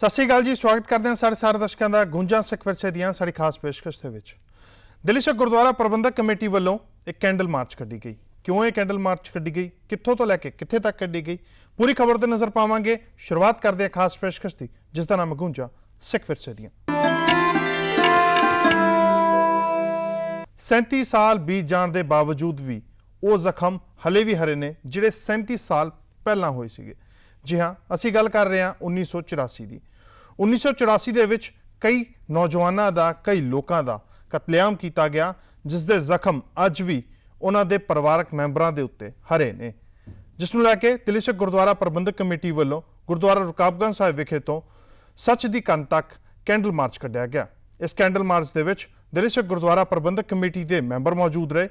सत श्री अकाल जी, स्वागत करते हैं सारे दर्शकों का गूंजा सिख विरसे दी साड़ी खास पेशकश के विच। दिल्ली सिख गुरुद्वारा प्रबंधक कमेटी वालों एक कैंडल मार्च कढ़ी गई। क्यों ये कैंडल मार्च कढ़ी गई, कित्थों तो लैके कित्थे तक कढ़ी गई, पूरी खबर पर नज़र पावांगे। शुरुआत करते हैं खास पेशकश की, जिसका नाम गूंजा सिख विरसे दी। 37 साल बीत जाने के बावजूद भी वो जख्म हले भी हरे ने जिहड़े 37 साल पहला होए सीगे। जी हाँ, असी गल कर रहे हैं 1984 की। 1984 ਦੇ ਵਿੱਚ कई नौजवानों का, कई लोगों का कतलेआम किया गया, जिस दे जख्म अज भी उन्होंने परिवारक मैंबरों के उत्ते हरे ने, जिसनों लैके दिल्ली सिख गुरुद्वारा प्रबंधक कमेटी वालों गुरुद्वारा रकाबगंज साहिब विखे तो सच की कंध तक कैंडल मार्च कढ़िया गया। इस कैंडल मार्च के विच दिल्ली सिख गुरुद्वारा प्रबंधक कमेटी के मैंबर मौजूद रहे।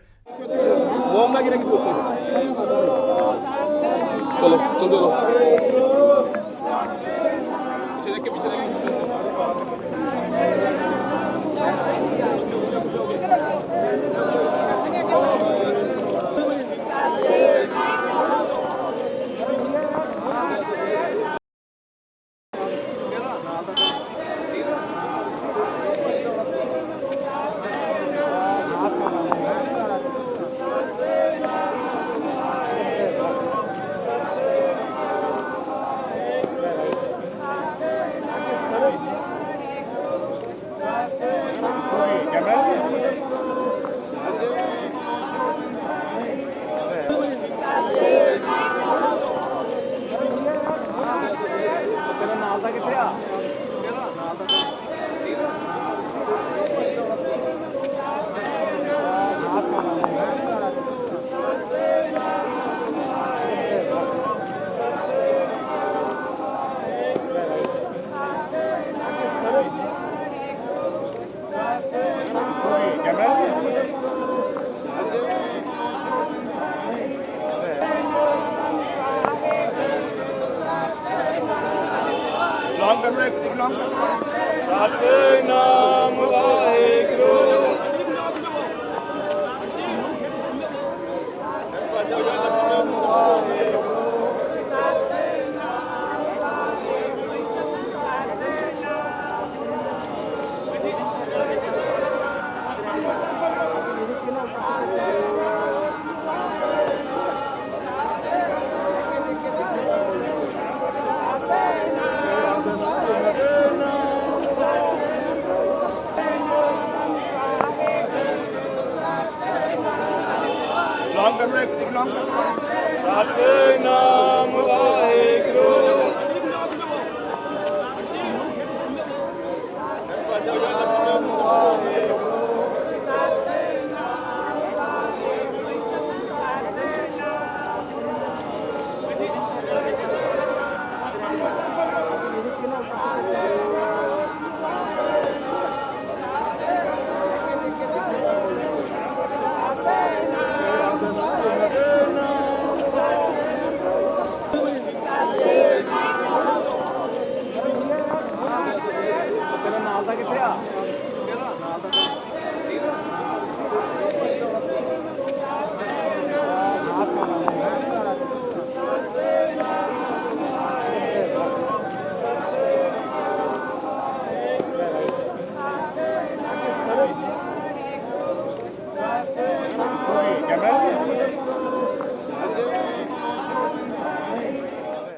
सतनाम वाहेगुरु। सतनाम वाहेगुरु।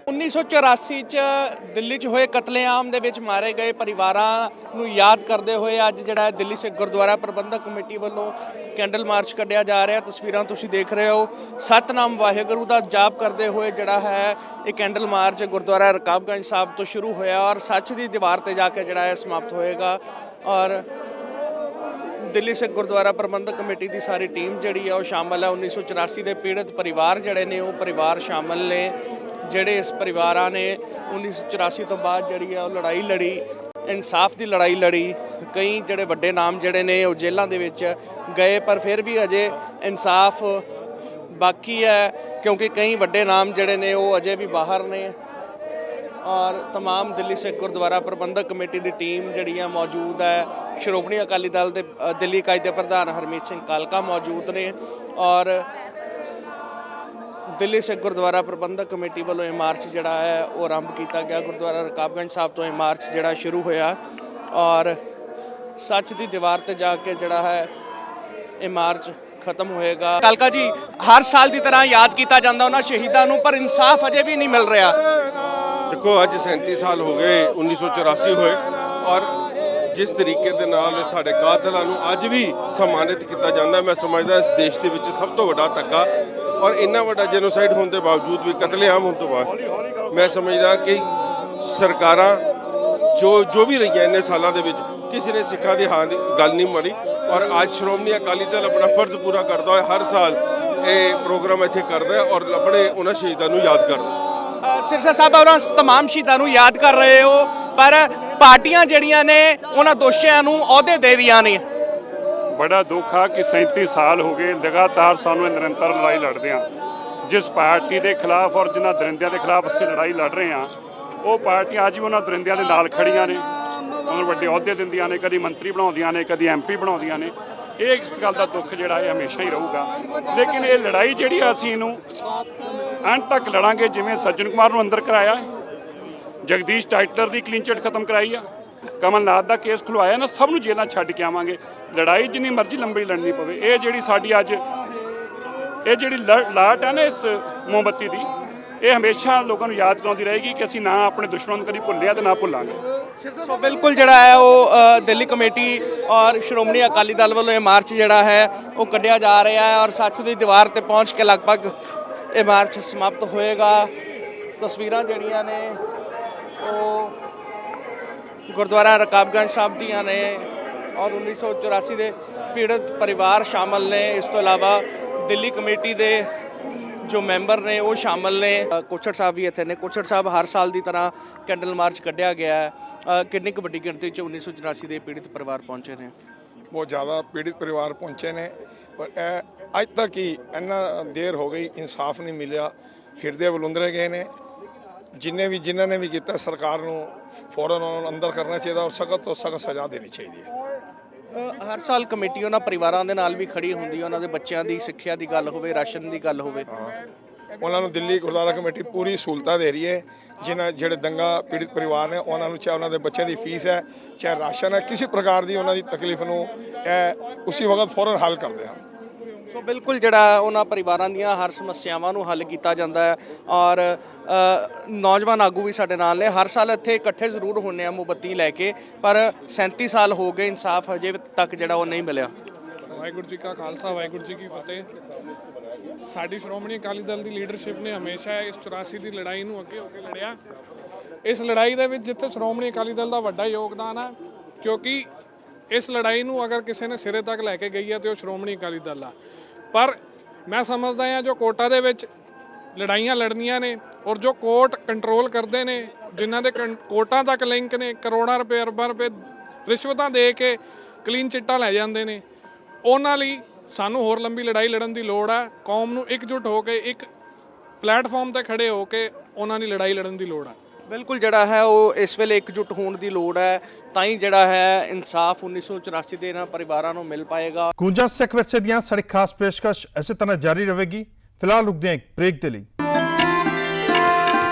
उन्नीस सौ 84 च दिल्ली च होए कतलेआम दे विच मारे गए परिवारां नूं याद करते हुए अज जिहड़ा दिल्ली सिख गुरुद्वारा प्रबंधक कमेटी वालों कैंडल मार्च कढ़िया जा रहा। तस्वीरां तुसीं देख रहे हो, सतनाम वाहेगुरु का जाप करते हुए जिहड़ा है ये कैंडल मार्च गुरुद्वारा रकाबगंज साहब तो शुरू होया और सच की दीवार ते जाके जिहड़ा है समाप्त होएगा। और दिल्ली सिख गुरुद्वारा प्रबंधक कमेटी की सारी टीम जिहड़ी है वो शामिल है। 1984 के पीड़ित परिवार जिहड़े ने वो परिवार शामिल ने, ਜਿਹੜੇ इस परिवारां ने 1984 तो बाद जिहड़ी है लड़ाई लड़ी, इंसाफ की लड़ाई लड़ी। कई जिहड़े वड्डे नाम जिहड़े ने वो जेलों दे विच गए, पर फिर भी अजे इंसाफ बाकी है, क्योंकि कई वड्डे नाम जिहड़े ने वो अजे भी बाहर ने। और तमाम दिल्ली सिख गुरुद्वारा प्रबंधक कमेटी की टीम जिहड़ी है मौजूद है। श्रोमणी अकाली दल के दिल्ली इकाई के प्रधान हरमीत सिंह कालका मौजूद ने और ਦਿੱਲੀ ਸਿੱਖ ਗੁਰਦੁਆਰਾ ਪ੍ਰਬੰਧਕ ਕਮੇਟੀ ਵੱਲੋਂ ਇਹ ਮਾਰਚ ਜਿਹੜਾ ਹੈ ਉਹ ਆਰੰਭ ਕੀਤਾ ਗਿਆ। ਗੁਰਦੁਆਰਾ ਰਕਾਬਗੰਜ ਸਾਹਿਬ ਤੋਂ ਇਹ ਮਾਰਚ ਜਿਹੜਾ ਸ਼ੁਰੂ ਹੋਇਆ ਔਰ ਸੱਚ ਦੀ ਦੀਵਾਰ ਤੇ ਜਾ ਕੇ ਜਿਹੜਾ ਹੈ ਇਹ ਮਾਰਚ ਖਤਮ ਹੋਏਗਾ। ਕਾਲਕਾ ਜੀ, ਹਰ ਸਾਲ ਦੀ ਤਰ੍ਹਾਂ ਯਾਦ ਕੀਤਾ ਜਾਂਦਾ ਉਹਨਾਂ ਸ਼ਹੀਦਾਂ ਨੂੰ, ਪਰ ਇਨਸਾਫ ਅਜੇ ਵੀ ਨਹੀਂ ਮਿਲ ਰਿਹਾ। ਦੇਖੋ, ਅੱਜ 37 ਸਾਲ ਹੋ ਗਏ 1984 ਹੋਏ ਔਰ ਜਿਸ ਤਰੀਕੇ ਦੇ ਨਾਲ ਸਾਡੇ ਕਾਤਲਾਂ ਨੂੰ ਅੱਜ ਵੀ ਸਨਮਾਨਿਤ ਕੀਤਾ ਜਾਂਦਾ, ਮੈਂ ਸਮਝਦਾ ਇਸ ਦੇਸ਼ ਦੇ ਵਿੱਚ ਸਭ ਤੋਂ ਵੱਡਾ ਧੱਕਾ ਔਰ ਇੰਨਾ ਵੱਡਾ ਜੈਨੋਸਾਈਡ ਹੋਣ ਦੇ ਬਾਵਜੂਦ ਵੀ, ਕਤਲੇਆਮ ਹੋਣ ਤੋਂ ਬਾਅਦ ਮੈਂ ਸਮਝਦਾ ਕਿ ਸਰਕਾਰਾਂ ਜੋ ਵੀ ਰਹੀਆਂ ਇੰਨੇ ਸਾਲਾਂ ਦੇ ਵਿੱਚ ਕਿਸੇ ਨੇ ਸਿੱਖਾਂ ਦੀ ਹਾਂ ਦੀ ਗੱਲ ਨਹੀਂ ਮਾਰੀ ਔਰ ਅੱਜ ਸ਼੍ਰੋਮਣੀ ਅਕਾਲੀ ਦਲ ਆਪਣਾ ਫਰਜ਼ ਪੂਰਾ ਕਰਦਾ ਹੋਇਆ ਹਰ ਸਾਲ ਇਹ ਪ੍ਰੋਗਰਾਮ ਇੱਥੇ ਕਰਦਾ ਹੈ ਔਰ ਆਪਣੇ ਉਹਨਾਂ ਸ਼ਹੀਦਾਂ ਨੂੰ ਯਾਦ ਕਰਦਾ। ਸਿਰਸਾ ਸਾਹਿਬ, ਉਹਨਾਂ ਤਮਾਮ ਸ਼ਹੀਦਾਂ ਨੂੰ ਯਾਦ ਕਰ ਰਹੇ ਹੋ, ਪਰ ਪਾਰਟੀਆਂ ਜਿਹੜੀਆਂ ਨੇ ਉਹਨਾਂ ਦੋਸ਼ੀਆਂ ਨੂੰ ਅਹੁਦੇ ਦੇ ਰਹੀਆਂ ਨੇ। ਬੜਾ ਦੁੱਖ ਆ ਕਿ 37 ਸਾਲ ਹੋ ਗਏ ਲਗਾਤਾਰ ਸਾਨੂੰ ਨਿਰੰਤਰ ਲੜਾਈ ਲੜਦੇ ਹਾਂ। ਜਿਸ ਪਾਰਟੀ ਦੇ ਖਿਲਾਫ ਔਰ ਜਿਨ੍ਹਾਂ ਦਰਿੰਦਿਆਂ ਦੇ ਖਿਲਾਫ ਅਸੀਂ ਲੜਾਈ ਲੜ ਰਹੇ ਹਾਂ, ਉਹ ਪਾਰਟੀਆਂ ਅੱਜ ਵੀ ਉਹਨਾਂ ਦਰਿੰਦਿਆਂ ਦੇ ਨਾਲ ਖੜੀਆਂ ਨੇ, ਉਹਨਾਂ ਨੂੰ ਵੱਡੇ ਅਹੁਦੇ ਦਿੰਦੀਆਂ ਨੇ, ਕਦੀ ਮੰਤਰੀ ਬਣਾਉਂਦੀਆਂ ਨੇ, ਕਦੀ MP ਬਣਾਉਂਦੀਆਂ ਨੇ। ਇਹ ਇਸ ਗੱਲ ਦਾ ਦੁੱਖ ਜਿਹੜਾ ਇਹ ਹਮੇਸ਼ਾ ਹੀ ਰਹੂਗਾ। ਲੇਕਿਨ ਇਹ ਲੜਾਈ ਜਿਹੜੀ ਆ ਅਸੀਂ ਇਹਨੂੰ ਅੰਤ ਤੱਕ ਲੜਾਂਗੇ। ਜਿਵੇਂ ਸੱਜਣ ਕੁਮਾਰ ਨੂੰ ਅੰਦਰ ਕਰਾਇਆ, ਜਗਦੀਸ਼ ਟਾਈਟਲਰ ਦੀ ਕਲੀਨ ਚਿੱਟ ਖਤਮ ਕਰਾਈ ਆ, ਕਮਲਨਾਥ ਦਾ ਕੇਸ ਖੁਲਵਾਇਆ ਨਾ, ਸਭ ਨੂੰ ਜੇਲ੍ਹਾਂ ਛੱਡ ਕੇ ਆਵਾਂਗੇ। ਲੜਾਈ ਜਿੰਨੀ ਮਰਜ਼ੀ ਲੰਬੀ ਲੜਨੀ ਪਵੇ। ਇਹ ਜਿਹੜੀ ਸਾਡੀ ਅੱਜ ਇਹ ਜਿਹੜੀ ਲਾਟ ਹੈ ਨਾ ਇਸ ਮੋਮਬੱਤੀ ਦੀ, ਇਹ ਹਮੇਸ਼ਾ ਲੋਕਾਂ ਨੂੰ ਯਾਦ ਕਰਾਉਂਦੀ ਰਹੇਗੀ ਕਿ ਅਸੀਂ ਨਾ ਆਪਣੇ ਦੁਸ਼ਮਣਾਂ ਨੂੰ ਕਦੀ ਭੁੱਲਿਆ ਤੇ ਨਾ ਭੁੱਲਾਂਗੇ। ਸੋ ਬਿਲਕੁਲ ਜਿਹੜਾ ਹੈ ਉਹ ਦਿੱਲੀ ਕਮੇਟੀ ਔਰ ਸ਼੍ਰੋਮਣੀ ਅਕਾਲੀ ਦਲ ਵੱਲੋਂ ਇਹ ਮਾਰਚ ਜਿਹੜਾ ਹੈ ਉਹ ਕੱਢਿਆ ਜਾ ਰਿਹਾ ਹੈ ਔਰ ਸੱਚ ਦੀ ਦੀਵਾਰ ਤੇ ਪਹੁੰਚ ਕੇ ਲਗਭਗ ਇਹ ਮਾਰਚ ਸਮਾਪਤ ਹੋਏਗਾ। ਤਸਵੀਰਾਂ ਜਿਹੜੀਆਂ ਨੇ ਉਹ ਗੁਰਦੁਆਰਾ ਰਕਾਬਗੰਜ ਸਾਹਿਬ ਦੀਆਂ ਨੇ ਔਰ 1984 ਦੇ ਪੀੜਤ ਪਰਿਵਾਰ ਸ਼ਾਮਲ ਨੇ। ਇਸ ਤੋਂ ਇਲਾਵਾ ਦਿੱਲੀ ਕਮੇਟੀ ਦੇ ਜੋ ਮੈਂਬਰ ਨੇ ਉਹ ਸ਼ਾਮਲ ਨੇ। ਕੋਛੜ ਸਾਹਿਬ ਵੀ ਇੱਥੇ ਨੇ। ਕੋਛੜ ਸਾਹਿਬ, ਹਰ ਸਾਲ ਦੀ ਤਰ੍ਹਾਂ ਕੈਂਡਲ ਮਾਰਚ ਕੱਢਿਆ ਗਿਆ ਹੈ, ਕਿੰਨੀ ਕੁ ਵੱਡੀ ਗਿਣਤੀ 'ਚ 1984 ਦੇ ਪੀੜਤ ਪਰਿਵਾਰ ਪਹੁੰਚੇ ਨੇ? ਬਹੁਤ ਜ਼ਿਆਦਾ ਪੀੜਿਤ ਪਰਿਵਾਰ ਪਹੁੰਚੇ ਨੇ ਪਰ ਇਹ ਅੱਜ ਤੱਕ ਹੀ ਇੰਨਾ ਦੇਰ ਹੋ ਗਈ, ਇਨਸਾਫ ਨਹੀਂ ਮਿਲਿਆ, ਹਿਰਦੇ ਬਲੁੰਦਰੇ ਗਏ ਨੇ। ਜਿਨ੍ਹਾਂ ਨੇ ਵੀ ਕੀਤਾ, ਸਰਕਾਰ ਨੂੰ ਫੌਰਨ ਉਹਨਾਂ ਨੂੰ ਅੰਦਰ ਕਰਨਾ ਚਾਹੀਦਾ ਔਰ ਸਖਤ ਤੋਂ ਸਖਤ ਸਜ਼ਾ ਦੇਣੀ ਚਾਹੀਦੀ ਹੈ। ਹਰ ਸਾਲ ਕਮੇਟੀ ਉਹਨਾਂ ਪਰਿਵਾਰਾਂ ਦੇ ਨਾਲ ਵੀ ਖੜੀ ਹੁੰਦੀ ਹੈ, ਉਹਨਾਂ ਦੇ ਬੱਚਿਆਂ ਦੀ ਸਿੱਖਿਆ ਦੀ ਗੱਲ ਹੋਵੇ, ਰਾਸ਼ਨ ਦੀ ਗੱਲ ਹੋਵੇ। ਉਹਨਾਂ ਨੂੰ ਦਿੱਲੀ ਗੁਰਦੁਆਰਾ ਕਮੇਟੀ ਪੂਰੀ ਸਹੂਲਤਾਂ ਦੇ ਰਹੀ ਹੈ। ਜਿਹੜੇ ਦੰਗਾ ਪੀੜਿਤ ਪਰਿਵਾਰ ਨੇ ਉਹਨਾਂ ਨੂੰ, ਚਾਹੇ ਉਹਨਾਂ ਦੇ ਬੱਚਿਆਂ ਦੀ ਫੀਸ ਹੈ, ਚਾਹੇ ਰਾਸ਼ਨ ਹੈ, ਕਿਸੇ ਪ੍ਰਕਾਰ ਦੀ ਉਹਨਾਂ ਦੀ ਤਕਲੀਫ ਨੂੰ ਇਹ ਉਸੇ ਵਕਤ ਫੌਰਨ ਹੱਲ ਕਰਦੇ ਹਨ। ਸੋ ਬਿਲਕੁਲ ਜਿਹੜਾ ਉਹਨਾਂ ਪਰਿਵਾਰਾਂ ਦੀਆਂ ਹਰ ਸਮੱਸਿਆਵਾਂ ਨੂੰ ਹੱਲ ਕੀਤਾ ਜਾਂਦਾ ਹੈ ਔਰ ਨੌਜਵਾਨ ਆਗੂ ਵੀ ਸਾਡੇ ਨਾਲ ਨੇ। ਹਰ ਸਾਲ ਇੱਥੇ ਇਕੱਠੇ ਜ਼ਰੂਰ ਹੁੰਦੇ ਆ ਮੋਮਬੱਤੀ ਲੈ ਕੇ, ਪਰ 37 ਸਾਲ ਹੋ ਗਏ, ਇਨਸਾਫ ਹਜੇ ਤੱਕ ਜਿਹੜਾ ਉਹ ਨਹੀਂ ਮਿਲਿਆ। ਵਾਹਿਗੁਰੂ ਜੀ ਕਾ ਖਾਲਸਾ, ਵਾਹਿਗੁਰੂ ਜੀ ਕੀ ਫਤਿਹ। ਸਾਡੀ ਸ਼੍ਰੋਮਣੀ ਅਕਾਲੀ ਦਲ ਦੀ ਲੀਡਰਸ਼ਿਪ ਨੇ ਹਮੇਸ਼ਾ ਇਸ 84 ਦੀ ਲੜਾਈ ਨੂੰ ਅੱਗੇ ਹੋ ਕੇ ਲੜਿਆ। ਇਸ ਲੜਾਈ ਦੇ ਵਿੱਚ ਜਿੱਥੇ ਸ਼੍ਰੋਮਣੀ ਅਕਾਲੀ ਦਲ ਦਾ ਵੱਡਾ ਯੋਗਦਾਨ ਹੈ, ਕਿਉਂਕਿ ਇਸ ਲੜਾਈ ਨੂੰ ਅਗਰ ਕਿਸੇ ਨੇ ਸਿਰੇ ਤੱਕ ਲੈ ਕੇ ਗਈ ਹੈ ਤੇ ਉਹ ਸ਼੍ਰੋਮਣੀ ਅਕਾਲੀ ਦਲ ਆ। ਪਰ ਮੈਂ ਸਮਝਦਾ ਹਾਂ ਜੋ ਕੋਰਟਾਂ ਦੇ ਵਿੱਚ ਲੜਾਈਆਂ ਲੜਨੀਆਂ ਨੇ ਔਰ ਜੋ ਕੋਰਟ ਕੰਟਰੋਲ ਕਰਦੇ ਨੇ, ਜਿਨ੍ਹਾਂ ਦੇ ਕੋਰਟਾਂ ਤੱਕ ਲਿੰਕ ਨੇ, ਕਰੋੜਾਂ ਰੁਪਏ ਅਰਬਾਂ ਰੁਪਏ ਰਿਸ਼ਵਤਾਂ ਦੇ ਕੇ ਕਲੀਨ ਚਿੱਟਾਂ ਲੈ ਜਾਂਦੇ ਨੇ, ਉਹਨਾਂ ਲਈ ਸਾਨੂੰ ਹੋਰ ਲੰਬੀ ਲੜਾਈ ਲੜਨ ਦੀ ਲੋੜ ਹੈ। ਕੌਮ ਨੂੰ ਇਕਜੁੱਟ ਹੋ ਕੇ ਇੱਕ ਪਲੇਟਫਾਰਮ ਤੇ ਖੜੇ ਹੋ ਕੇ ਉਹਨਾਂ ਦੀ ਲੜਾਈ ਲੜਨ ਦੀ ਲੋੜ ਹੈ। ਬਿਲਕੁਲ ਜਿਹੜਾ ਹੈ ਉਹ ਇਸ ਵੇਲੇ ਇਕਜੁੱਟ ਹੋਣ ਦੀ ਲੋੜ ਹੈ, ਤਾਂ ਹੀ ਜਿਹੜਾ ਹੈ ਇਨਸਾਫ 1984 ਦੇ ਇਹਨਾਂ ਪਰਿਵਾਰਾਂ ਨੂੰ ਮਿਲ ਪਾਏਗਾ। ਗੂੰਜਾਂ ਸਿੱਖ ਵਿਰਸੇ ਦੀਆਂ ਸਾਡੀ ਖਾਸ ਪੇਸ਼ਕਸ਼ ਇਸੇ ਤਰ੍ਹਾਂ ਜਾਰੀ ਰਹੇਗੀ। ਫਿਲਹਾਲ ਰੁਕਦੇ ਹਾਂ ਇੱਕ ਬ੍ਰੇਕ ਦੇ ਲਈ।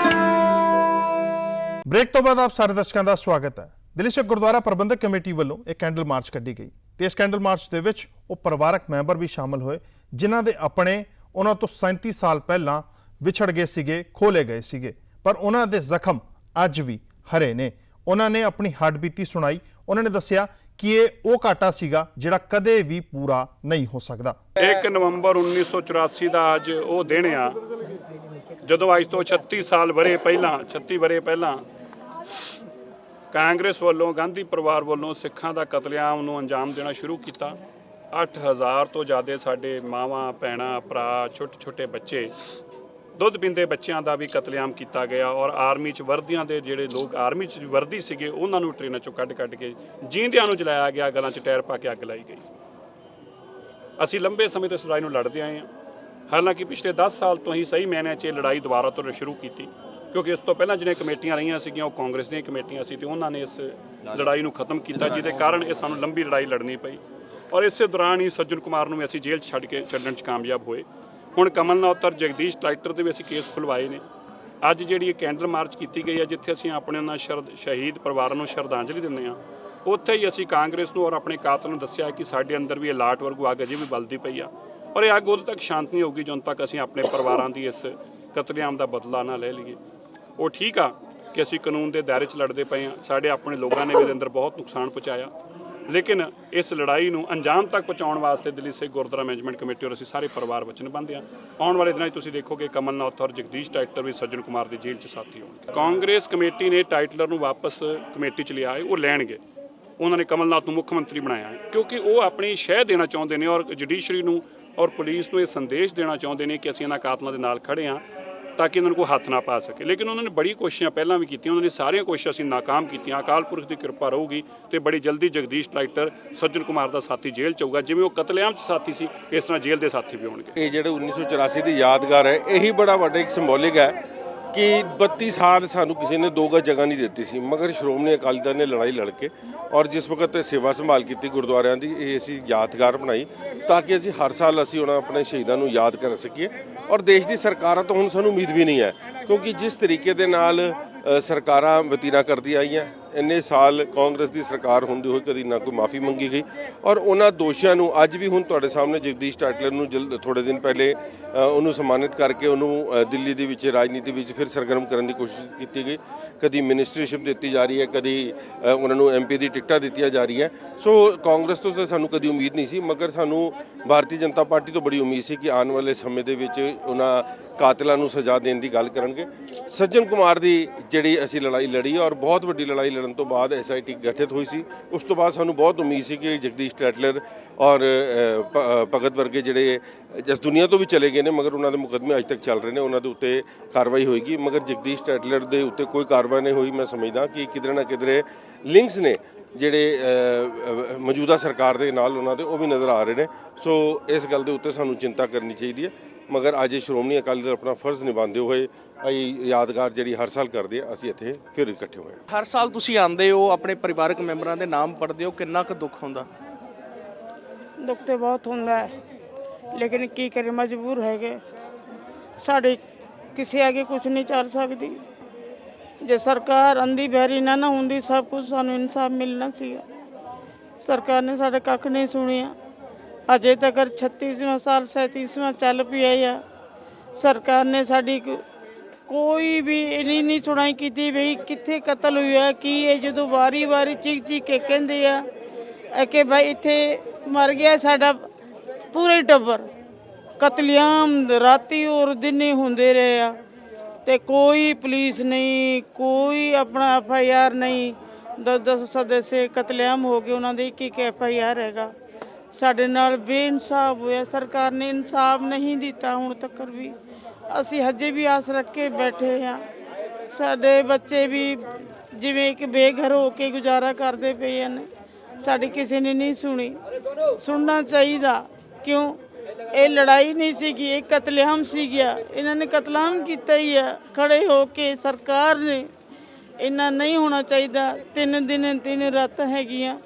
ਬ੍ਰੇਕ ਤੋਂ ਬਾਅਦ ਆਪ ਸਾਰੇ ਦਰਸ਼ਕਾਂ ਦਾ ਸਵਾਗਤ ਹੈ। ਦਿੱਲੀ ਸਿੱਖ ਗੁਰਦੁਆਰਾ ਪ੍ਰਬੰਧਕ ਕਮੇਟੀ ਵੱਲੋਂ ਇੱਕ ਕੈਂਡਲ ਮਾਰਚ ਕੱਢੀ ਗਈ ਤੇ ਇਸ ਕੈਂਡਲ ਮਾਰਚ ਦੇ ਵਿੱਚ ਉਹ ਪਰਿਵਾਰਕ ਮੈਂਬਰ ਵੀ ਸ਼ਾਮਲ ਹੋਏ ਜਿਨ੍ਹਾਂ ਦੇ ਆਪਣੇ ਉਹਨਾਂ ਤੋਂ 37 ਸਾਲ ਪਹਿਲਾਂ ਵਿਛੜ ਗਏ ਸੀਗੇ, ਖੋਲੇ ਗਏ ਸੀਗੇ, ਪਰ ਉਹਨਾਂ ਦੇ ਜ਼ਖਮ ਅੱਜ ਵੀ ਹਰੇ ਨੇ। ਉਹਨਾਂ ਨੇ ਆਪਣੀ ਹੱਡਬੀਤੀ ਸੁਣਾਈ। ਉਹਨਾਂ ਨੇ ਦੱਸਿਆ ਕਿ ਇਹ ਉਹ ਘਾਟਾ ਸੀਗਾ ਜਿਹੜਾ ਕਦੇ ਵੀ ਪੂਰਾ ਨਹੀਂ ਹੋ ਸਕਦਾ। 1 ਨਵੰਬਰ 1984 ਦਾ ਅੱਜ ਉਹ ਦਿਨ ਆ ਜਦੋਂ ਅੱਜ ਤੋਂ 36 ਵਰ੍ਹੇ ਪਹਿਲਾਂ ਕਾਂਗਰਸ ਵੱਲੋਂ, ਗਾਂਧੀ ਪਰਿਵਾਰ ਵੱਲੋਂ ਸਿੱਖਾਂ ਦਾ ਕਤਲੇਆਮ ਨੂੰ ਅੰਜਾਮ ਦੇਣਾ ਸ਼ੁਰੂ ਕੀਤਾ। 8000 ਤੋਂ ਜ਼ਿਆਦਾ ਸਾਡੇ ਮਾਵਾਂ, ਭੈਣਾਂ, ਭਰਾ, ਛੋਟੇ ਬੱਚੇ, ਦੁੱਧ ਪੀਂਦੇ ਬੱਚਿਆਂ ਦਾ ਵੀ ਕਤਲੇਆਮ ਕੀਤਾ ਗਿਆ ਔਰ ਆਰਮੀ 'ਚ ਵਰਦੀਆਂ ਦੇ ਜਿਹੜੇ ਲੋਕ ਆਰਮੀ 'ਚ ਵਰਦੀ ਸੀਗੇ ਉਹਨਾਂ ਨੂੰ ਟ੍ਰੇਨਾਂ 'ਚੋਂ ਕੱਢ ਕੇ ਜੀਂਦਿਆਂ ਨੂੰ ਜਲਾਇਆ ਗਿਆ, ਗਲਾਂ 'ਚ ਟਾਇਰ ਪਾ ਕੇ ਅੱਗ ਲਾਈ ਗਈ। ਅਸੀਂ ਲੰਬੇ ਸਮੇਂ ਤੋਂ ਇਸ ਲੜਾਈ ਨੂੰ ਲੜਦੇ ਆਏ ਹਾਂ। ਹਾਲਾਂਕਿ ਪਿਛਲੇ 10 ਸਾਲ ਤੋਂ ਹੀ ਸਹੀ ਮਾਇਨਿਆਂ 'ਚ ਇਹ ਲੜਾਈ ਦੁਬਾਰਾ ਤੋਂ ਸ਼ੁਰੂ ਕੀਤੀ, ਕਿਉਂਕਿ ਇਸ ਤੋਂ ਪਹਿਲਾਂ ਜਿਹੜੀਆਂ ਕਮੇਟੀਆਂ ਰਹੀਆਂ ਸੀਗੀਆਂ ਉਹ ਕਾਂਗਰਸ ਦੀਆਂ ਕਮੇਟੀਆਂ ਸੀ ਤੇ ਉਹਨਾਂ ਨੇ ਇਸ ਲੜਾਈ ਨੂੰ ਖਤਮ ਕੀਤਾ, ਜਿਹਦੇ ਕਾਰਨ ਇਹ ਸਾਨੂੰ ਲੰਬੀ ਲੜਾਈ ਲੜਨੀ ਪਈ। ਔਰ ਇਸੇ ਦੌਰਾਨ ਹੀ ਸੱਜਣ ਕੁਮਾਰ ਨੂੰ ਵੀ ਅਸੀਂ ਜੇਲ੍ਹ 'ਚ ਛੱਡਣ 'ਚ ਕਾਮਯਾਬ ਹੋਏ। ਹੁਣ ਕਮਲਨਾਥ ਔਰ ਜਗਦੀਸ਼ ਟਰੈਕਟਰ ਦੇ ਵੀ ਅਸੀਂ ਕੇਸ ਖੁਲਵਾਏ ਨੇ। ਅੱਜ ਜਿਹੜੀ ਇਹ ਕੈਂਡਲ ਮਾਰਚ ਕੀਤੀ ਗਈ ਹੈ, ਜਿੱਥੇ ਅਸੀਂ ਆਪਣੇ ਉਹਨਾਂ ਸ਼ਹੀਦ ਪਰਿਵਾਰਾਂ ਨੂੰ ਸ਼ਰਧਾਂਜਲੀ ਦਿੰਦੇ ਹਾਂ, ਉੱਥੇ ਹੀ ਅਸੀਂ ਕਾਂਗਰਸ ਨੂੰ ਔਰ ਆਪਣੇ ਕਾਤਲ ਨੂੰ ਦੱਸਿਆ ਕਿ ਸਾਡੇ ਅੰਦਰ ਵੀ ਇਹ ਲਾਟ ਵਰਗੂ ਅੱਗ ਅਜੇ ਵੀ ਬਲਦੀ ਪਈ ਆ, ਔਰ ਇਹ ਅੱਗ ਉਦੋਂ ਤੱਕ ਸ਼ਾਂਤ ਨਹੀਂ ਹੋਊਗੀ ਜਦੋਂ ਤੱਕ ਅਸੀਂ ਆਪਣੇ ਪਰਿਵਾਰਾਂ ਦੀ ਇਸ ਕਤਲੇਆਮ ਦਾ ਬਦਲਾ ਨਾ ਲੈ ਲਈਏ। ਉਹ ਠੀਕ ਆ ਕਿ ਅਸੀਂ ਕਾਨੂੰਨ ਦੇ ਦਾਇਰੇ 'ਚ ਲੜਦੇ ਪਏ ਹਾਂ, ਸਾਡੇ ਆਪਣੇ ਲੋਕਾਂ ਨੇ ਵੀ ਇਹਦੇ ਅੰਦਰ ਬਹੁਤ ਨੁਕਸਾਨ ਪਹੁੰਚਾਇਆ, ਲੇਕਿਨ ਇਸ ਲੜਾਈ ਨੂੰ ਅੰਜਾਮ ਤੱਕ ਪਹੁੰਚਾਉਣ ਵਾਸਤੇ ਦਿੱਲੀ ਸਿੱਖ ਗੁਰਦੁਆਰਾ ਮੈਨੇਜਮੈਂਟ ਕਮੇਟੀ ਔਰ ਅਸੀਂ ਸਾਰੇ ਪਰਿਵਾਰ ਵਚਨਬੱਧ ਹਾਂ। ਆਉਣ ਵਾਲੇ ਦਿਨਾਂ 'ਚ ਤੁਸੀਂ ਦੇਖੋਗੇ ਕਮਲਨਾਥ ਔਰ ਜਗਦੀਸ਼ ਟਾਈਟਲਰ ਵੀ ਸੱਜਣ ਕੁਮਾਰ ਦੀ ਜੇਲ੍ਹ 'ਚ ਸਾਥੀ ਹੋਣਗੇ। ਕਾਂਗਰਸ ਕਮੇਟੀ ਨੇ ਟਾਈਟਲਰ ਨੂੰ ਵਾਪਸ ਕਮੇਟੀ 'ਚ ਲਿਆ ਹੈ, ਉਹ ਲੈਣਗੇ। ਉਹਨਾਂ ਨੇ ਕਮਲਨਾਥ ਨੂੰ ਮੁੱਖ ਮੰਤਰੀ ਬਣਾਇਆ ਹੈ ਕਿਉਂਕਿ ਉਹ ਆਪਣੀ ਸ਼ਹਿ ਦੇਣਾ ਚਾਹੁੰਦੇ ਨੇ ਔਰ ਜੁਡੀਸ਼ਰੀ ਨੂੰ ਔਰ ਪੁਲਿਸ ਨੂੰ ਇਹ ਸੰਦੇਸ਼ ਦੇਣਾ ਚਾਹੁੰਦੇ ਨੇ ਕਿ ਅਸੀਂ ਇਹਨਾਂ ਕਾਤਲਾਂ ਦੇ ਨਾਲ ਖੜੇ ਹਾਂ ਤਾਂ ਕਿ ਇਹਨਾਂ ਨੂੰ ਕੋਈ ਹੱਥ ਨਾ ਪਾ ਸਕੇ। ਲੇਕਿਨ ਉਹਨਾਂ ਨੇ ਬੜੀ ਕੋਸ਼ਿਸ਼ਾਂ ਪਹਿਲਾਂ ਵੀ ਕੀਤੀਆਂ, ਉਹਨਾਂ ਨੇ ਸਾਰੀਆਂ ਕੋਸ਼ਿਸ਼ਾਂ ਅਸੀਂ ਨਾਕਾਮ ਕੀਤੀਆਂ। ਅਕਾਲ ਪੁਰਖ ਦੀ ਕਿਰਪਾ ਰਹੂਗੀ ਤੇ ਬੜੀ ਜਲਦੀ ਜਗਦੀਸ਼ ਟਰੈਕਟਰ ਸੱਜਣ ਕੁਮਾਰ ਦਾ ਸਾਥੀ ਜੇਲ੍ਹ 'ਚ ਹੋਊਗਾ। ਜਿਵੇਂ ਉਹ ਕਤਲੇਆਮ 'ਚ ਸਾਥੀ ਸੀ, ਇਸ ਤਰ੍ਹਾਂ ਜੇਲ੍ਹ ਦੇ ਸਾਥੀ ਵੀ ਹੋਣਗੇ। ਇਹ ਜਿਹੜੇ 1984 ਦੀ ਯਾਦਗਾਰ ਹੈ, ਇਹੀ ਬੜਾ ਵੱਡਾ ਇੱਕ ਸਿੰਬੋਲਿਕ ਹੈ ਕਿ 32 ਸਾਲ ਸਾਨੂੰ ਕਿਸੇ ਨੇ 2 ਗਜ਼ ਜਗ੍ਹਾ ਨਹੀਂ ਦਿੱਤੀ ਸੀ, ਮਗਰ ਸ਼੍ਰੋਮਣੀ ਅਕਾਲੀ ਦਲ ਨੇ ਲੜਾਈ ਲੜ ਕੇ ਔਰ ਜਿਸ ਵਕਤ ਸੇਵਾ ਸੰਭਾਲ ਕੀਤੀ ਗੁਰਦੁਆਰਿਆਂ ਦੀ, ਇਹ ਅਸੀਂ ਯਾਦਗਾਰ ਬਣਾਈ ਤਾਂ ਕਿ ਅਸੀਂ ਹਰ ਸਾਲ ਅਸੀਂ ਉਹਨਾਂ ਆਪਣੇ ਸ਼ਹੀਦਾਂ ਨੂੰ ਯਾਦ ਕਰ ਸਕੀਏ। ਔਰ ਦੇਸ਼ ਦੀ ਸਰਕਾਰਾਂ ਤੋਂ ਹੁਣ ਸਾਨੂੰ ਉਮੀਦ ਵੀ ਨਹੀਂ ਹੈ, ਕਿਉਂਕਿ ਜਿਸ ਤਰੀਕੇ ਦੇ ਨਾਲ ਸਰਕਾਰਾਂ ਵਤੀਰਾ ਕਰਦੀਆਂ ਆਈਆਂ, ਇੰਨੇ ਸਾਲ ਕਾਂਗਰਸ ਦੀ ਸਰਕਾਰ ਹੁੰਦੀ ਹੋਈ ਕਦੀ ਨਾ ਕੋਈ ਮਾਫੀ ਮੰਗੀ ਗਈ ਔਰ ਉਹਨਾਂ ਦੋਸ਼ੀਆਂ ਨੂੰ ਅੱਜ ਵੀ ਹੁਣ ਤੁਹਾਡੇ ਸਾਹਮਣੇ ਜਗਦੀਸ਼ ਟਾਈਟਲਰ ਨੂੰ ਥੋੜੇ ਦਿਨ ਪਹਿਲੇ ਉਹਨੂੰ ਸਨਮਾਨਿਤ ਕਰਕੇ ਉਹਨੂੰ ਦਿੱਲੀ ਦੇ ਵਿੱਚ ਰਾਜਨੀਤੀ ਵਿੱਚ ਫਿਰ ਸਰਗਰਮ ਕਰਨ ਦੀ ਕੋਸ਼ਿਸ਼ ਕੀਤੀ ਗਈ। ਕਦੀ ਮਿਨਿਸਟਰੀਸ਼ਿਪ ਦਿੱਤੀ ਜਾ ਰਹੀ ਹੈ, ਕਦੀ ਉਹਨਾਂ ਨੂੰ MP ਦੀ ਟਿਕਟਾਂ ਦਿੱਤੀਆਂ ਜਾ ਰਹੀਆਂ। ਸੋ ਕਾਂਗਰਸ ਤੋਂ ਤਾਂ ਸਾਨੂੰ ਕਦੀ ਉਮੀਦ ਨਹੀਂ ਸੀ, ਮਗਰ ਸਾਨੂੰ ਭਾਰਤੀ ਜਨਤਾ ਪਾਰਟੀ ਤੋਂ ਬੜੀ ਉਮੀਦ ਸੀ ਕਿ ਆਉਣ ਵਾਲੇ ਸਮੇਂ ਦੇ ਵਿੱਚ ਉਹਨਾਂ ਕਾਤਲਾਂ ਨੂੰ ਸਜ਼ਾ ਦੇਣ ਦੀ ਗੱਲ ਕਰਨਗੇ। ਸੱਜਣ ਕੁਮਾਰ ਦੀ ਜਿਹੜੀ ਅਸੀਂ ਲੜਾਈ ਲੜੀ ਔਰ ਬਹੁਤ ਵੱਡੀ ਲੜਾਈ ਲੜਨ ਤੋਂ ਬਾਅਦ SIT ਗਠਿਤ ਹੋਈ ਸੀ। ਉਸ ਤੋਂ ਬਾਅਦ ਸਾਨੂੰ ਬਹੁਤ ਉਮੀਦ ਸੀ ਕਿ ਜਗਦੀਸ਼ ਟਾਈਟਲਰ ਔਰ ਭਗਤ ਵਰਗੇ ਜਿਹੜੇ ਜਿਸ ਦੁਨੀਆ ਤੋਂ ਵੀ ਚਲੇ ਗਏ ਨੇ, ਮਗਰ ਉਹਨਾਂ ਦੇ ਮੁਕੱਦਮੇ ਅੱਜ ਤੱਕ ਚੱਲ ਰਹੇ ਨੇ, ਉਹਨਾਂ ਦੇ ਉੱਤੇ ਕਾਰਵਾਈ ਹੋਏਗੀ। ਮਗਰ ਜਗਦੀਸ਼ ਟਾਈਟਲਰ ਦੇ ਉੱਤੇ ਕੋਈ ਕਾਰਵਾਈ ਨਹੀਂ ਹੋਈ। ਮੈਂ ਸਮਝਦਾ ਕਿ ਕਿਧਰੇ ਨਾ ਕਿਧਰੇ ਲਿੰਕਸ ਨੇ ਜਿਹੜੇ ਮੌਜੂਦਾ ਸਰਕਾਰ ਦੇ ਨਾਲ ਉਹਨਾਂ ਦੇ, ਉਹ ਵੀ ਨਜ਼ਰ ਆ ਰਹੇ ਨੇ। ਸੋ ਇਸ ਗੱਲ ਦੇ ਉੱਤੇ ਸਾਨੂੰ ਚਿੰਤਾ ਕਰਨੀ ਚਾਹੀਦੀ ਹੈ। ਮਗਰ ਅੱਜ ਸ਼੍ਰੋਮਣੀ ਅਕਾਲੀ ਦਲ ਆਪਣਾ ਫਰਜ਼ ਨਿਭਾਉਂਦੇ ਹੋਏ ਅਸੀਂ ਯਾਦਗਾਰ ਜਿਹੜੀ ਹਰ ਸਾਲ ਕਰਦੇ ਆ, ਅਸੀਂ ਇੱਥੇ ਫਿਰ ਇਕੱਠੇ ਹੋਏ। ਹਰ ਸਾਲ ਤੁਸੀਂ ਆਉਂਦੇ ਹੋ, ਆਪਣੇ ਪਰਿਵਾਰਕ ਮੈਂਬਰਾਂ ਦੇ ਨਾਮ ਪੜ੍ਹਦੇ ਹੋ, ਕਿੰਨਾ ਕੁ ਦੁੱਖ ਹੁੰਦਾ? ਦੁੱਖ ਤੇ ਬਹੁਤ ਹੁੰਦਾ ਹੈ, ਲੇਕਿਨ ਕੀ ਕਰੇ, ਮਜਬੂਰ ਹੈਗੇ। ਸਾਡੇ ਕਿਸੇ ਅੱਗੇ ਕੁਝ ਨਹੀਂ ਚੱਲ ਸਕਦੀ। ਜੇ ਸਰਕਾਰ ਅੰਧੀ ਬਹਿਰੀ ਨਾ ਹੁੰਦੀ, ਸਭ ਕੁਝ ਸਾਨੂੰ ਇਨਸਾਫ ਮਿਲਣਾ ਸੀਗਾ। ਸਰਕਾਰ ਨੇ ਸਾਡੇ ਕੱਖ ਨਹੀਂ ਸੁਣਿਆ। ਅਜੇ ਤੱਕ 36ਵਾਂ ਸਾਲ 37ਵਾਂ ਚੱਲ ਪਿਆ ਆ। ਸਰਕਾਰ ਨੇ ਸਾਡੀ ਕੋਈ ਵੀ ਇੰਨੀ ਨਹੀਂ ਸੁਣਾਈ ਕੀਤੀ ਵੀ ਕਿੱਥੇ ਕਤਲ ਹੋਇਆ ਕੀ ਹੈ। ਜਦੋਂ ਵਾਰੀ ਚੀਕ ਕੇ ਕਹਿੰਦੇ ਆ ਕਿ ਭਾਈ ਇੱਥੇ ਮਰ ਗਿਆ ਸਾਡਾ ਪੂਰੇ ਟੱਬਰ, ਕਤਲੇਆਮ ਰਾਤੀ ਔਰ ਦਿਨੇ ਹੁੰਦੇ ਰਹੇ ਆ ਤੇ ਕੋਈ ਪੁਲਿਸ ਨਹੀਂ, ਕੋਈ ਆਪਣਾ FIR ਨਹੀਂ। 10 ਸਦੱਸਿਆ ਕਤਲੇਆਮ ਹੋ ਗਏ, ਉਹਨਾਂ ਦੇ ਇੱਕ FIR ਹੈਗਾ। ਸਾਡੇ ਨਾਲ ਬੇਇਨਸਾਫ ਹੋਇਆ, ਸਰਕਾਰ ਨੇ ਇਨਸਾਫ ਨਹੀਂ ਦਿੱਤਾ ਹੁਣ ਤੱਕ ਵੀ। ਅਸੀਂ ਹਜੇ ਵੀ ਆਸ ਰੱਖ ਕੇ ਬੈਠੇ ਹਾਂ। ਸਾਡੇ ਬੱਚੇ ਵੀ ਜਿਵੇਂ ਇੱਕ ਬੇਘਰ ਹੋ ਕੇ ਗੁਜ਼ਾਰਾ ਕਰਦੇ ਪਏ ਹਨ। ਸਾਡੀ ਕਿਸੇ ਨੇ ਨਹੀਂ ਸੁਣੀ। ਸੁਣਨਾ ਚਾਹੀਦਾ। ਕਿਉਂ? ਇਹ ਲੜਾਈ ਨਹੀਂ ਸੀਗੀ, ਇਹ ਕਤਲੇਆਮ ਸੀ ਗਿਆ। ਇਹਨਾਂ ਨੇ ਕਤਲੇਆਮ ਕੀਤਾ ਹੀ ਆ ਖੜੇ ਹੋ ਕੇ। ਸਰਕਾਰ ਨੇ ਇੰਨਾ ਨਹੀਂ ਹੋਣਾ ਚਾਹੀਦਾ। 3 ਦਿਨ 3 ਰਾਤਾਂ ਹੈਗੀਆਂ,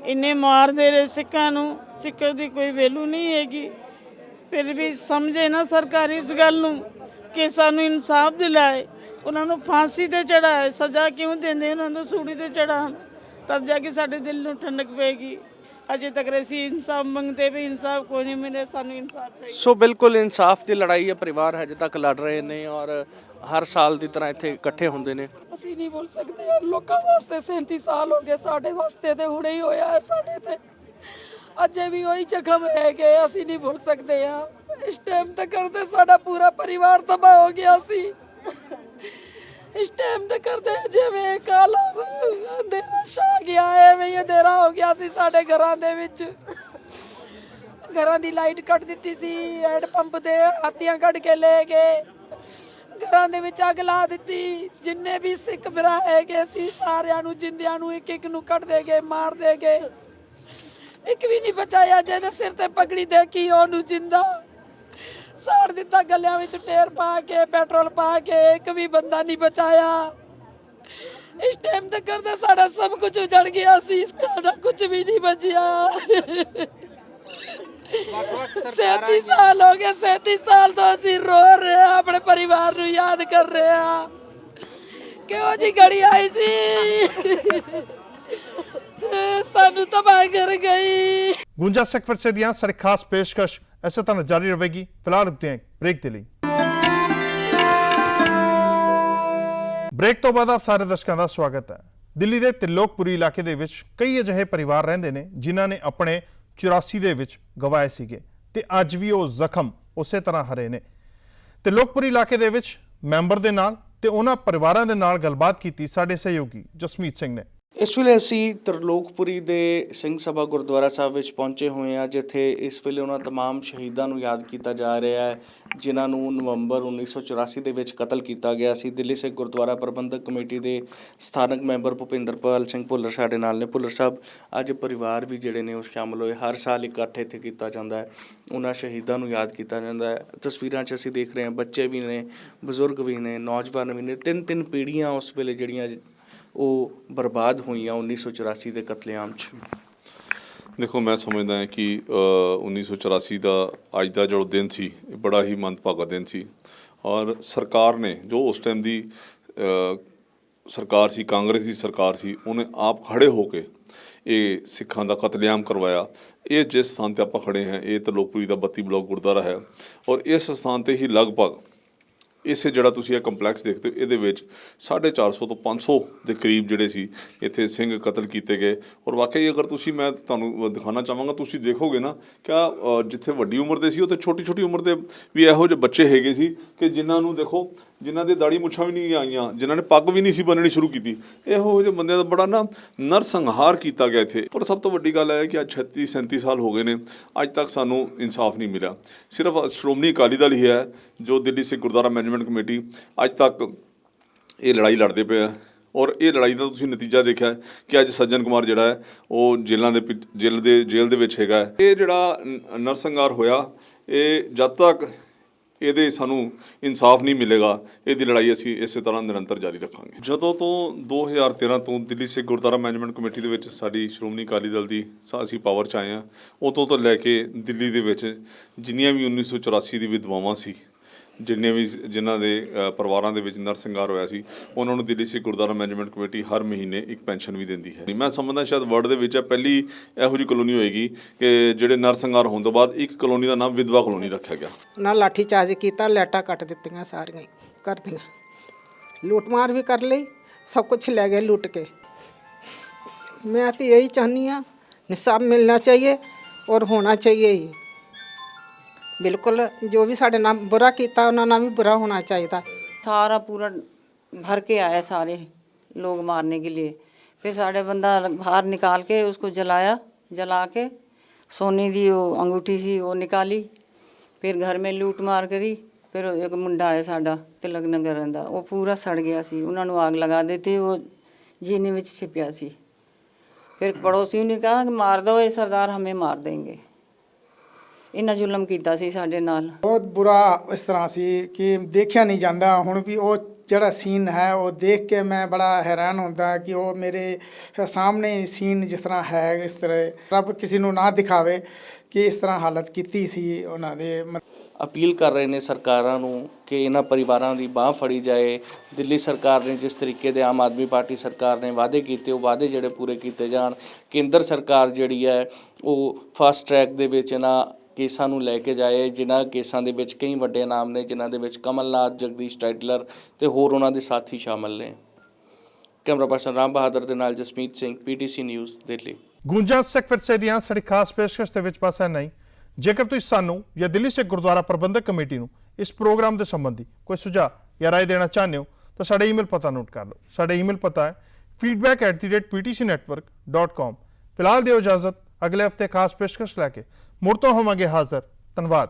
ਇੰਨੇ ਮਾਰਦੇ ਰਹੇ ਸਿੱਖਾਂ ਨੂੰ। ਸਿੱਖਾਂ ਦੀ ਕੋਈ ਵੈਲਿਊ ਨਹੀਂ ਹੈਗੀ। ਫਿਰ ਵੀ ਸਮਝੇ ਨਾ ਸਰਕਾਰ ਇਸ ਗੱਲ ਨੂੰ ਕਿ ਸਾਨੂੰ ਇਨਸਾਫ ਦਿਲਾਏ। ਉਹਨਾਂ ਨੂੰ ਫਾਂਸੀ ਤੇ ਚੜਾਏ। ਸਜ਼ਾ ਕਿਉਂ ਦਿੰਦੇ? ਉਹਨਾਂ ਨੂੰ ਸੂਲੀ ਤੇ ਚੜਾਉਣ, ਤਦ ਜਾ ਕੇ ਸਾਡੇ ਦਿਲ ਨੂੰ ਠੰਡਕ ਪਏਗੀ। ਅਜੇ ਤੱਕ ਅਸੀਂ ਇਨਸਾਫ ਮੰਗਦੇ ਵੀ ਇਨਸਾਫ ਕੋਈ ਨਹੀਂ ਮਿਲਿਆ। ਸਾਨੂੰ ਇਨਸਾਫ ਚਾਹੀਦਾ। ਸੋ ਬਿਲਕੁਲ ਇਨਸਾਫ ਦੀ ਲੜਾਈ ਹੈ, ਪਰਿਵਾਰ ਹਜੇ ਤੱਕ ਲੜ ਰਹੇ ਨੇ ਔਰ ਹਰ ਸਾਲ ਦੀ ਤਰ੍ਹਾਂ ਇੱਥੇ ਇਕੱਠੇ ਹੁੰਦੇ ਨੇ। ਅਸੀਂ ਨਹੀਂ ਬੋਲ ਸਕਦੇ ਯਾਰ, ਲੋਕਾਂ ਵਾਸਤੇ 37 ਸਾਲ ਹੋ ਗਏ, ਸਾਡੇ ਵਾਸਤੇ ਤੇ ਹੁਣੇ ਹੀ ਹੋਇਆ ਹੈ। ਸਾਡੇ ਤੇ ਅਜੇ ਵੀ ਉਹੀ ਜ਼ਖਮ ਹੈਗੇ, ਅਸੀਂ ਨਹੀਂ ਭੁੱਲ ਸਕਦੇ ਆ। ਇਸ ਟਾਈਮ ਤੇ ਕਰਦੇ ਸਾਡਾ ਪੂਰਾ ਪਰਿਵਾਰ ਤਬਾਹ ਹੋ ਗਿਆ ਸੀ। ਇਸ ਟਾਈਮ ਤੇ ਕਰਦੇ ਜਿਵੇਂ ਕਾਲਾ ਅੰਧੇਰਾ ਛਾ ਗਿਆ, ਐਵੇਂ ਹੀ ਅੰਧੇਰਾ ਹੋ ਗਿਆ ਸੀ ਸਾਡੇ ਘਰਾਂ ਦੇ ਵਿੱਚ। ਘਰਾਂ ਦੀ ਲਾਈਟ ਕੱਟ ਦਿੱਤੀ ਸੀ, ਹੈਂਡ ਪੰਪ ਦੇ ਹਾਥੀਆਂ ਕੱਢ ਕੇ ਲੈ ਗਏ, ਘਰਾਂ ਦੇ ਵਿੱਚ ਅੱਗ ਲਾ ਦਿੱਤੀ। ਜਿੰਨੇ ਵੀ ਸਿੱਖ ਭਰਾ ਹੈਗੇ ਸੀ ਸਾਰਿਆਂ ਨੂੰ, ਜਿੰਦਿਆਂ ਨੂੰ ਇੱਕ ਨੂੰ ਕੱਢ ਦੇ ਗਏ, ਮਾਰ ਦੇ ਗਏ। ਇੱਕ ਵੀ ਨਹੀਂ ਬਚਾਇਆ। ਜਿਹਦੇ ਸਿਰ ਤੇ ਪਗੜੀ ਦੇਖੀ ਉਹਨੂੰ ਜਿੰਦਾ ਸਾੜ ਦਿੱਤਾ, ਗਲਿਆਂ ਵਿੱਚ ਟੇਰ ਪਾ ਕੇ, ਪੈਟਰੋਲ ਪਾ ਕੇ। ਇੱਕ ਵੀ ਬੰਦਾ ਨਹੀਂ ਬਚਾਇਆ। ਇਸ ਟਾਈਮ ਤੇ ਕਰਦੇ ਸਾਡਾ ਸਭ ਕੁਝ ਉਜੜ ਗਿਆ ਸੀ, ਸਾਡਾ ਕੁਝ ਵੀ ਨਹੀਂ ਬਚਿਆ। 37 ਸਾਲ ਹੋ ਗਏ, 37 ਸਾਲ ਤੋਂ ਅਸੀਂ ਰੋ ਰਹੇ ਹਾਂ, ਆਪਣੇ ਪਰਿਵਾਰ ਨੂੰ ਯਾਦ ਕਰ ਰਹੇ ਹਾਂ। ਕਿਹੋ ਜੀ ਘੜੀ ਆਈ ਸੀ, ਸਾਨੂੰ ਤਬਾਹ ਕਰ ਗਈ। ਗੁੰਜਾ ਸੈਕਟਰ ਦੀਆਂ ਸਾਡੀ ਖਾਸ ਪੇਸ਼ਕਸ਼ ਇਸੇ ਤਰ੍ਹਾਂ ਜਾਰੀ ਰਹੇਗੀ। ਫਿਲਹਾਲ ਰੁਕਦੇ ਹਾਂ ਬ੍ਰੇਕ ਦੇ ਲਈ। ਬ੍ਰੇਕ ਤੋਂ ਬਾਅਦ ਆਪ ਸਾਰੇ ਦਰਸ਼ਕਾਂ ਦਾ ਸਵਾਗਤ ਹੈ। ਦਿੱਲੀ ਦੇ ਤਿਰਲੋਕਪੁਰੀ ਇਲਾਕੇ ਦੇ ਵਿੱਚ ਕਈ ਅਜਿਹੇ ਪਰਿਵਾਰ ਰਹਿੰਦੇ ਨੇ ਜਿਨ੍ਹਾਂ ਨੇ ਆਪਣੇ 84 ਦੇ ਵਿੱਚ ਗਵਾਏ ਸੀਗੇ ਤੇ ਅੱਜ ਵੀ ਉਹ ਜ਼ਖਮ ਉਸੇ ਤਰ੍ਹਾਂ ਹਰੇ ਨੇ। ਤਿਰਲੋਕਪੁਰੀ ਇਲਾਕੇ ਦੇ ਵਿੱਚ ਮੈਂਬਰ ਦੇ ਨਾਲ ਤੇ ਉਹਨਾਂ ਪਰਿਵਾਰਾਂ ਦੇ ਨਾਲ ਗੱਲਬਾਤ ਕੀਤੀ ਸਾਡੇ ਸਹਿਯੋਗੀ ਜਸਮੀਤ ਸਿੰਘ ਨੇ। ਇਸ ਵੇਲੇ ਅਸੀਂ ਤਿਰਲੋਕਪੁਰੀ ਦੇ ਸਿੰਘ ਸਭਾ ਗੁਰਦੁਆਰਾ ਸਾਹਿਬ ਵਿੱਚ ਪਹੁੰਚੇ ਹੋਏ ਹਾਂ, ਜਿੱਥੇ ਇਸ ਵੇਲੇ ਉਹਨਾਂ ਤਮਾਮ ਸ਼ਹੀਦਾਂ ਨੂੰ ਯਾਦ ਕੀਤਾ ਜਾ ਰਿਹਾ ਹੈ ਜਿਨ੍ਹਾਂ ਨੂੰ ਨਵੰਬਰ 1984 ਦੇ ਵਿੱਚ ਕਤਲ ਕੀਤਾ ਗਿਆ ਸੀ। ਦਿੱਲੀ ਸਿੱਖ ਗੁਰਦੁਆਰਾ ਪ੍ਰਬੰਧਕ ਕਮੇਟੀ ਦੇ ਸਥਾਨਕ ਮੈਂਬਰ ਭੁਪਿੰਦਰਪਾਲ ਸਿੰਘ ਭੁੱਲਰ ਸਾਡੇ ਨਾਲ ਨੇ। ਭੁੱਲਰ ਸਾਹਿਬ, ਅੱਜ ਪਰਿਵਾਰ ਵੀ ਜਿਹੜੇ ਨੇ ਉਹ ਸ਼ਾਮਲ ਹੋਏ। ਹਰ ਸਾਲ ਇਕੱਠ ਇੱਥੇ ਕੀਤਾ ਜਾਂਦਾ ਹੈ, ਉਹਨਾਂ ਸ਼ਹੀਦਾਂ ਨੂੰ ਯਾਦ ਕੀਤਾ ਜਾਂਦਾ ਹੈ। ਤਸਵੀਰਾਂ 'ਚ ਅਸੀਂ ਦੇਖ ਰਹੇ ਹਾਂ ਬੱਚੇ ਵੀ ਨੇ, ਬਜ਼ੁਰਗ ਵੀ ਨੇ, ਨੌਜਵਾਨ ਵੀ ਨੇ। ਤਿੰਨ ਪੀੜ੍ਹੀਆਂ ਉਸ ਵੇਲੇ ਜਿਹੜੀਆਂ ਉਹ ਬਰਬਾਦ ਹੋਈਆਂ 1984 ਦੇ ਕਤਲੇਆਮ 'ਚ। ਦੇਖੋ, ਮੈਂ ਸਮਝਦਾ ਹਾਂ ਕਿ 1984 ਦਾ ਅੱਜ ਦਾ ਜੋ ਦਿਨ ਸੀ ਇਹ ਬੜਾ ਹੀ ਮੰਦਭਾਗਾ ਦਿਨ ਸੀ ਔਰ ਸਰਕਾਰ ਨੇ ਜੋ ਉਸ ਟਾਈਮ ਦੀ ਸਰਕਾਰ ਸੀ, ਕਾਂਗਰਸ ਦੀ ਸਰਕਾਰ ਸੀ, ਉਹਨੇ ਆਪ ਖੜੇ ਹੋ ਕੇ ਇਹ ਸਿੱਖਾਂ ਦਾ ਕਤਲੇਆਮ ਕਰਵਾਇਆ। ਇਹ ਜਿਸ ਸਥਾਨ 'ਤੇ ਆਪਾਂ ਖੜੇ ਹਾਂ ਇਹ ਤਿਰਲੋਕਪੁਰੀ ਦਾ 32 ਬਲਾਕ ਗੁਰਦੁਆਰਾ ਹੈ ਔਰ ਇਸ ਸਥਾਨ 'ਤੇ ਹੀ ਲਗਭਗ ਇਸੇ ਜਿਹੜਾ ਤੁਸੀਂ ਇਹ ਕੰਪਲੈਕਸ ਦੇਖਦੇ ਹੋ ਇਹਦੇ ਵਿੱਚ 450 ਤੋਂ 500 ਦੇ ਕਰੀਬ ਜਿਹੜੇ ਸੀ ਇੱਥੇ ਸਿੰਘ ਕਤਲ ਕੀਤੇ ਗਏ। ਔਰ ਵਾਕਈ ਅਗਰ ਤੁਸੀਂ, ਮੈਂ ਤੁਹਾਨੂੰ ਦਿਖਾਉਣਾ ਚਾਹਾਂਗਾ, ਤੁਸੀਂ ਦੇਖੋਗੇ ਨਾ ਕਿ ਜਿੱਥੇ ਵੱਡੀ ਉਮਰ ਦੇ ਸੀ ਉੱਥੇ ਛੋਟੀ ਛੋਟੀ ਉਮਰ ਦੇ ਵੀ ਇਹੋ ਜਿਹੇ ਬੱਚੇ ਹੈਗੇ ਸੀ ਕਿ ਜਿਨ੍ਹਾਂ ਨੂੰ ਦੇਖੋ, ਜਿਨ੍ਹਾਂ ਦੇ ਦਾੜੀ ਮੁੱਛਾਂ ਵੀ ਨਹੀਂ ਆਈਆਂ, ਜਿਨ੍ਹਾਂ ਨੇ ਪੱਗ ਵੀ ਨਹੀਂ ਸੀ ਬੰਨਣੀ ਸ਼ੁਰੂ ਕੀਤੀ। ਇਹੋ ਜਿਹੇ ਬੰਦਿਆਂ ਦਾ ਬੜਾ ਨਾ ਨਰਸੰਹਾਰ ਕੀਤਾ ਗਿਆ ਇੱਥੇ। ਪਰ ਸਭ ਤੋਂ ਵੱਡੀ ਗੱਲ ਹੈ ਕਿ ਅੱਜ 36-37 ਸਾਲ ਹੋ ਗਏ ਨੇ, ਅੱਜ ਤੱਕ ਸਾਨੂੰ ਇਨਸਾਫ ਨਹੀਂ ਮਿਲਿਆ। ਸਿਰਫ ਸ਼੍ਰੋਮਣੀ ਅਕਾਲੀ ਦਲ ਹੀ ਹੈ ਜੋ ਦਿੱਲੀ ਸਿੱਖ ਗੁਰਦੁਆਰਾ ਮੈਨੇਜਮੈਂਟ ਕਮੇਟੀ ਅੱਜ ਤੱਕ ਇਹ ਲੜਾਈ ਲੜਦੇ ਪਏ ਆ ਔਰ ਇਹ ਲੜਾਈ ਦਾ ਤੁਸੀਂ ਨਤੀਜਾ ਦੇਖਿਆ ਕਿ ਅੱਜ ਸੱਜਣ ਕੁਮਾਰ ਜਿਹੜਾ ਹੈ ਉਹ ਜੇਲ੍ਹ ਦੇ ਵਿੱਚ ਹੈਗਾ। ਇਹ ਜਿਹੜਾ ਨਰਸੰਹਾਰ ਹੋਇਆ, ਇਹ ਜਦ ਤੱਕ ਇਹਦੇ ਸਾਨੂੰ ਇਨਸਾਫ ਨਹੀਂ ਮਿਲੇਗਾ ਇਹਦੀ ਲੜਾਈ ਅਸੀਂ ਇਸੇ ਤਰ੍ਹਾਂ ਨਿਰੰਤਰ ਜਾਰੀ ਰੱਖਾਂਗੇ। ਜਦੋਂ ਤੋਂ 2013 ਤੋਂ ਦਿੱਲੀ ਸਿੱਖ ਗੁਰਦੁਆਰਾ ਮੈਨੇਜਮੈਂਟ ਕਮੇਟੀ ਦੇ ਵਿੱਚ ਸਾਡੀ ਸ਼੍ਰੋਮਣੀ ਅਕਾਲੀ ਦਲ ਦੀ ਅਸੀਂ ਪਾਵਰ 'ਚ ਆਏ ਹਾਂ, ਉਦੋਂ ਤੋਂ ਲੈ ਕੇ ਦਿੱਲੀ ਦੇ ਵਿੱਚ ਜਿੰਨੀਆਂ ਵੀ 1984 ਦੀ ਵਿਧਵਾਵਾਂ ਸੀ, ਜਿਨ੍ਹਾਂ ਦੇ ਪਰਿਵਾਰਾਂ ਦੇ ਵਿੱਚ ਨਰਸੰਹਾਰ ਹੋਇਆ ਸੀ, ਉਹਨਾਂ ਨੂੰ ਦਿੱਲੀ ਸਿੱਖ ਗੁਰਦੁਆਰਾ ਮੈਨੇਜਮੈਂਟ ਕਮੇਟੀ ਹਰ ਮਹੀਨੇ ਇੱਕ ਪੈਨਸ਼ਨ ਵੀ ਦਿੰਦੀ ਹੈ। ਮੈਂ ਸਮਝਦਾ ਸ਼ਾਇਦ ਵਰਲਡ ਦੇ ਵਿੱਚ ਪਹਿਲੀ ਇਹੋ ਜਿਹੀ ਕਲੋਨੀ ਹੋਏਗੀ ਕਿ ਜਿਹੜੇ ਨਰਸੰਹਾਰ ਹੋਣ ਤੋਂ ਬਾਅਦ ਇੱਕ ਕਲੋਨੀ ਦਾ ਨਾਮ ਵਿਧਵਾ ਕਲੋਨੀ ਰੱਖਿਆ ਗਿਆ। ਨਾ ਲਾਠੀ ਚਾਰਜ ਕੀਤਾ, ਲਾਈਟਾਂ ਕੱਟ ਦਿੱਤੀਆਂ, ਸਾਰੀਆਂ ਕਰਦੀਆਂ, ਲੁੱਟ ਮਾਰ ਵੀ ਕਰ ਲਈ, ਸਭ ਕੁਝ ਲੈ ਗਏ ਲੁੱਟ ਕੇ। ਮੈਂ ਤਾਂ ਇਹੀ ਚਾਹੁੰਦੀ ਹਾਂ ਇਨਸਾਫ ਮਿਲਣਾ ਚਾਹੀਏ ਔਰ ਹੋਣਾ ਚਾਹੀਏ ਹੀ। बिल्कुल जो भी साढ़े नाम बुरा किया उन्होंने नाम भी बुरा होना चाहिए। सारा पूरा भर के आया सारे लोग मारने के लिए। फिर साढ़े बंदा बाहर निकाल के उसको जलाया, जला के सोने की वो अंगूठी सी वो निकाली, फिर घर में लूट मार करी। फिर एक मुंडा आया साडा तिलक नगर रहिंदा, वो पूरा सड़ गया सी, उन्होंने आग लगा देती, वो जीने में छिपिया सी। फिर पड़ोसियों ने कहा कि मार दो ये सरदार, हमें मार देंगे। इन्ना जुलम कीता सी साडे नाल। बहुत बुरा इस तरह से कि देखा नहीं जाता। हुण भी वो जड़ा सीन है वो देख के मैं बड़ा हैरान होता कि वो मेरे सामने सीन जिस तरह है, इस तरह रब किसी को ना दिखावे कि इस तरह हालत की सी उन्हां दे। अपील कर रहे हैं सरकारां नूं कि इन्हां परिवारां दी बांह फड़ी जाए। दिल्ली सरकार ने जिस तरीके दे आम आदमी पार्टी सरकार ने वादे कीते, वो वादे जिहड़े पूरे कीते जाण। केंद्र सरकार जिहड़ी है वो फास्ट ट्रैक दे विच इन्हां केसां नूं लैके जाए, जिन्हां केसां दे विच कई वड्डे नाम ने, जिन्हां दे विच कमलनाथ, जगदीश टाइटलर ते होर उन्हां दे साथी शामिल ने। कैमरा पर्सन राम बहादुर दे नाल जसमीत सिंह, PTC न्यूज़ दिल्ली। ਗੂੰਜਾ ਸਿੱਖ ਵਿਰਸੇ ਦੀਆਂ ਸਾਡੀ ਖਾਸ ਪੇਸ਼ਕਸ਼ ਦੇ ਵਿੱਚ ਬਸ ਨਹੀਂ। ਜੇਕਰ ਤੁਸੀਂ ਸਾਨੂੰ ਜਾਂ ਦਿੱਲੀ ਸਿੱਖ ਗੁਰਦੁਆਰਾ ਪ੍ਰਬੰਧਕ ਕਮੇਟੀ ਨੂੰ ਇਸ ਪ੍ਰੋਗਰਾਮ ਦੇ ਸੰਬੰਧੀ ਕੋਈ ਸੁਝਾਅ ਜਾਂ ਰਾਏ ਦੇਣਾ ਚਾਹੁੰਦੇ ਹੋ ਤਾਂ ਸਾਡਾ ਈਮੇਲ ਪਤਾ ਨੋਟ ਕਰ ਲਓ। ਸਾਡਾ ਈਮੇਲ ਪਤਾ ਹੈ feedback@ptcnetwork.com। ਫਿਲਹਾਲ ਦਿਓ ਇਜਾਜ਼ਤ, ਅਗਲੇ ਹਫਤੇ ਖਾਸ ਪੇਸ਼ਕਸ਼ ਲੈ ਕੇ ਮੁੜ ਤੋਂ ਹੋਵਾਂਗੇ ਹਾਜ਼ਰ। ਧੰਨਵਾਦ।